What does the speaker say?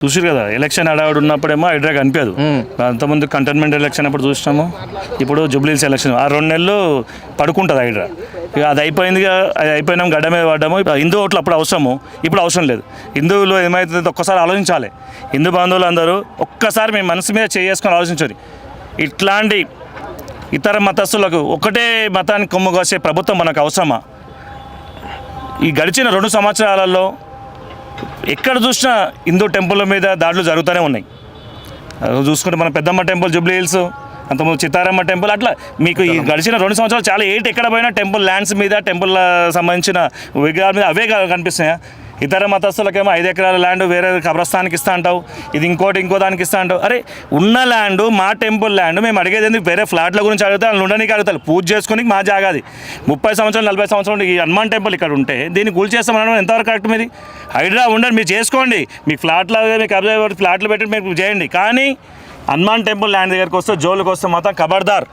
చూసారు కదా, ఎలక్షన్ హడావుడు ఉన్నప్పుడేమో హైడ్రా కనిపించదు. అంతకుముందు కంటోన్మెంట్ ఎలక్షన్ అప్పుడు చూసినాము, ఇప్పుడు జూబ్లీహిల్స్ ఎలక్షన్, ఆ 2 నెలలు పడుకుంటుంది హైడ్రా. ఇక అది అయిపోయింది, అది అయిపోయినాం, గడ్డ మీద పడ్డాము. హిందూ ఓట్లు అప్పుడు అవసరము, ఇప్పుడు అవసరం లేదు. హిందువులు ఏమైతుంది ఒక్కసారి ఆలోచించాలి. హిందూ బంధువులు అందరూ ఒక్కసారి మీ మనసు మీద చేసుకొని ఆలోచించాలి. ఇట్లాంటి ఇతర మతస్థులకు ఒకటే మతానికి కొమ్ము కాసే ప్రభుత్వం మనకు అవసరమా? ఈ గడిచిన 2 సంవత్సరాలలో ఎక్కడ చూసినా హిందూ టెంపుల్ మీద దాడులు జరుగుతూనే ఉన్నాయి. చూసుకుంటే మన పెద్దమ్మ టెంపుల్ జూబ్లీహిల్స్, అంతకుముందు చిత్తారమ్మ టెంపుల్, అట్లా మీకు ఈ గడిచిన 2 సంవత్సరాలు చాలా ఎక్కడ పోయినా టెంపుల్ ల్యాండ్స్ మీద, టెంపుల్ సంబంధించిన విగ్రహాల మీద అవే కనిపిస్తున్నాయి. ఇతర మతస్థులకేమో 5 ఎకరాల ల్యాండ్ వేరే కబ్రస్థానికి ఇస్తా అంటావు, ఇది ఇంకో దానికి ఇస్తా అంటావు. అరే ఉన్న ల్యాండ్ మా టెంపుల్ ల్యాండ్, మేము అడిగేది ఎందుకు? వేరే ఫ్లాట్ల గురించి అడిగితే వాళ్ళు ఉండడానికి అడుగుతారు, పూజ చేసుకుని మా జాగాది 30 సంవత్సరాలు 40 సంవత్సరాలు ఈ హనుమాన్ టెంపుల్ ఇక్కడ ఉంటే దీన్ని కూల్ చేస్తామనడం ఎంతవరకు కరెక్ట్? మీది హైడ్రా ఉండదు, మీరు చేసుకోండి, మీకు మీకు ఫ్లాట్లు పెట్టి మీరు చేయండి. కానీ హనుమాన్ టెంపుల్ ల్యాండ్ దగ్గరికి వస్తే, జోలికి వస్తే మాత్రం ఖబర్దార్.